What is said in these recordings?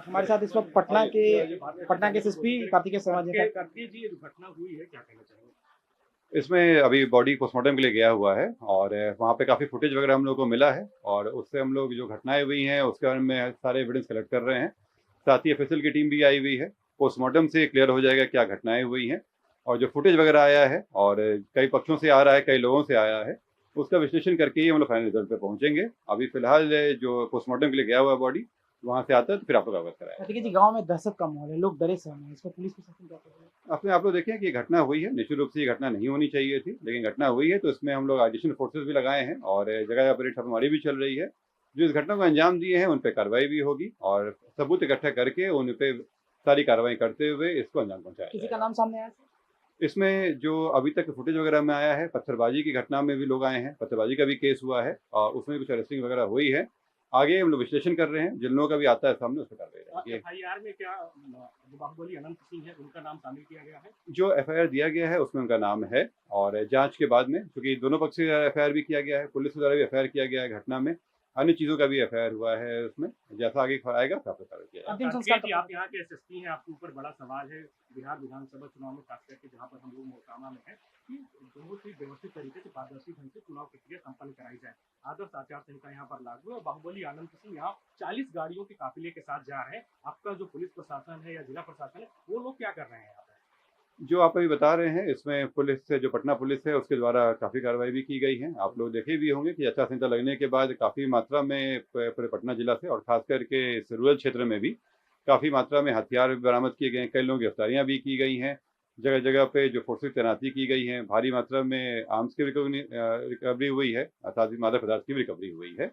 हमारे साथ इस वक्त पटना के एसएसपी कार्तिकेय शर्मा जी हैं। कार्तिक जी, ये दुर्घटना हुई है, क्या कहना चाहेंगे? इसमें अभी बॉडी पोस्टमार्टम के लिए गया हुआ है और वहाँ पे काफ़ी फुटेज वगैरह हम लोग को मिला है और उससे हम लोग जो घटनाएं हुई हैं उसके बारे में सारे एविडेंस कलेक्ट कर रहे हैं। साथ ही एफएसएल की टीम भी आई हुई है। पोस्टमार्टम से क्लियर हो जाएगा क्या घटनाएं हुई हैं और जो फुटेज वगैरह आया है और कई पक्षों से आ रहा है, कई लोगों से आया है, उसका विश्लेषण करके ही हम लोग फाइनल रिजल्ट पे पहुंचेंगे। अभी फिलहाल जो पोस्टमार्टम के लिए गया हुआ बॉडी वहाँ से आता है तो फिर आप लोग अवगत कराएंगे। कार्तिकेय जी, गांव में दहशत का माहौल है, लोग डरे सहमे हैं, इस पर पुलिस प्रशासन क्या कर रहा है? अपने आप लोग देखें कि ये घटना हुई है, निश्चित रूप से ये घटना नहीं होनी चाहिए थी, लेकिन घटना हुई है तो इसमें हम लोग एडिशनल फोर्सेस भी लगाए हैं और जगह पर छापेमारी भी चल रही है। जो इस घटना को अंजाम दिए हैं उन पर कार्रवाई भी होगी और सबूत इकट्ठा करके उन पे सारी कार्रवाई करते हुए इसको अंजाम पहुंचाया किसी का जाएगा। नाम सामने आया सर? इसमें जो अभी तक फुटेज वगैरह में आया है, पत्थरबाजी की घटना में भी लोग आए हैं, पत्थरबाजी का भी केस हुआ है और उसमें कुछ अरेस्टिंग वगैरह हुई है। आगे हम लोग विश्लेषण कर रहे हैं, जिन लोगों का भी आता है सामने उस पर कार्रवाई रहेगी। एफआईआर में क्या जो बाहुबली अनंत सिंह है, उनका नाम शामिल किया गया है? जो एफआईआर दिया गया है उसमें उनका नाम है और जांच के बाद में, क्योंकि दोनों पक्ष से एफआईआर भी किया गया है, पुलिस द्वारा भी एफआईआर किया गया है घटना में, अन्य चीज़ों का भी एफआईआर हुआ है उसमें, जैसा आगे आएगा तो आपको कार्रवाई किया जाएगा। अंतिम कार्तिकेय संस्कार जी, कब आप तक? यहाँ के एसएसपी हैं, आपके ऊपर बड़ा सवाल है बिहार विधानसभा चुनाव में, खास करके जहाँ पर हम लोग मोकामा में हैं, कि बहुत ही व्यवस्थित तरीके से पारदर्शी ढंग से चुनाव प्रक्रिया संपन्न कराई जाए। आदर्श आचार संहिता यहाँ पर लागू है और बाहुबली अनंत सिंह यहाँ 40 गाड़ियों के काफिले के साथ जा रहे हैं। आपका जो पुलिस प्रशासन है या जिला प्रशासन है, वो लोग क्या कर रहे हैं यहाँ पे? जो आप अभी बता रहे हैं इसमें पुलिस से, जो पटना पुलिस है उसके द्वारा काफ़ी कार्रवाई भी की गई है। आप लोग देखे भी होंगे कि आचार संहिता लगने के बाद काफ़ी मात्रा में पूरे पटना जिला से और खास करके इस रूरल क्षेत्र में भी काफ़ी मात्रा में हथियार भी बरामद किए गए हैं, कई लोगों की गिरफ्तारियाँ भी की गई हैं। जगह जगह पे जो फोर्सेज की तैनाती की गई है, भारी मात्रा में आर्म्स की रिकवरी हुई है, अर्थात मादक पदार्थ की भी रिकवरी हुई है।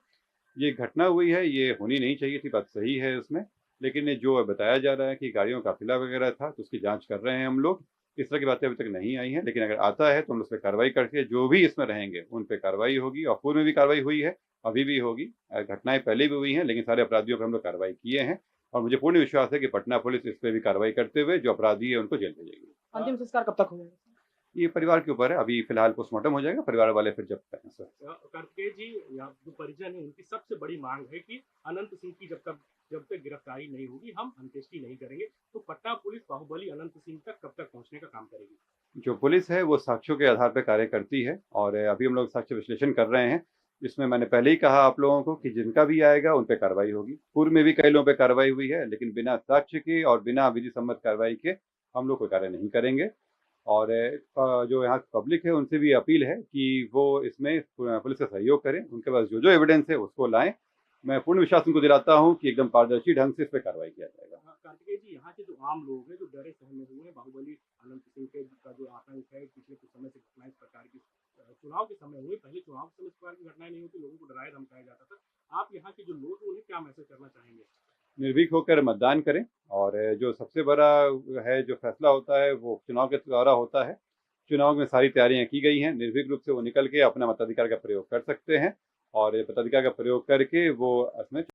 ये घटना हुई है, ये होनी नहीं चाहिए थी, बात सही है उसमें, लेकिन जो बताया जा रहा है कि गाड़ियों का काफिला वगैरह था तो उसकी जांच कर रहे हैं हम लोग। इस तरह की बातें अभी तक नहीं आई हैं, लेकिन अगर आता है तो हम उस पर कार्रवाई करके जो भी इसमें रहेंगे उन पर कार्रवाई होगी और पूर्व में भी कार्रवाई हुई है, अभी भी होगी। घटनाएं पहले भी हुई हैं, लेकिन सारे अपराधियों पर हम लोग कार्रवाई किए हैं और मुझे पूर्ण विश्वास है कि पटना पुलिस इस पर भी कार्रवाई करते हुए जो अपराधी है उनको जेल भेजेगी। अंतिम संस्कार कब तक हो जाएगा? ये परिवार के ऊपर है, अभी फिलहाल पोस्टमार्टम हो जाएगा, परिवार वाले फिर जब करें सर। कार्तिकेय जी, यहाँ जो परिजन है उनकी सबसे बड़ी मांग है कि अनंत सिंह की जब तक गिरफ्तारी नहीं होगी हम अंत्येष्टि नहीं करेंगे। तो पटना पुलिस बाहुबली अनंत सिंह तक कब तक पहुंचने का काम करेगी? जो पुलिस है वो साक्ष्यों के आधार पर कार्य करती है और अभी हम लोग साक्ष्य विश्लेषण कर रहे हैं, जिसमें मैंने पहले ही कहा आप लोगों को कि जिनका भी आएगा उन पर कार्रवाई होगी। पूर्व में भी कई लोगों पर कार्रवाई हुई है, लेकिन बिना साक्ष्य के और बिना विधि सम्मत कार्रवाई के हम लोग कोई कार्य नहीं करेंगे। और जो यहाँ पब्लिक है उनसे भी अपील है कि वो इसमें पुलिस का सहयोग करें, उनके पास जो जो एविडेंस है उसको लाएं। मैं पूर्ण विश्वास उनको दिलाता हूँ कि एकदम पारदर्शी ढंग से इस पर कार्रवाई किया जाएगा। कार्तिकेय जी, यहाँ के जो आम लोग हैं जो डरे सहमे हुए हैं, बाहुबली अनंत सिंह के का जो आतंक है, पिछले कुछ समय से घटनाएं इस प्रकार की चुनाव के समय हुई, पहले चुनाव के समय इस प्रकार की घटनाएं नहीं होती, लोगों को डराया धमकाया जाता था। आप यहाँ के जो लोग हैं उन्हें क्या मैसेज करना चाहेंगे? निर्भीक होकर मतदान करें और जो सबसे बड़ा है, जो फैसला होता है वो चुनाव के द्वारा होता है। चुनाव में सारी तैयारियां की गई हैं, निर्भीक रूप से वो निकल के अपना मताधिकार का प्रयोग कर सकते हैं और मताधिकार का प्रयोग करके वो इसमें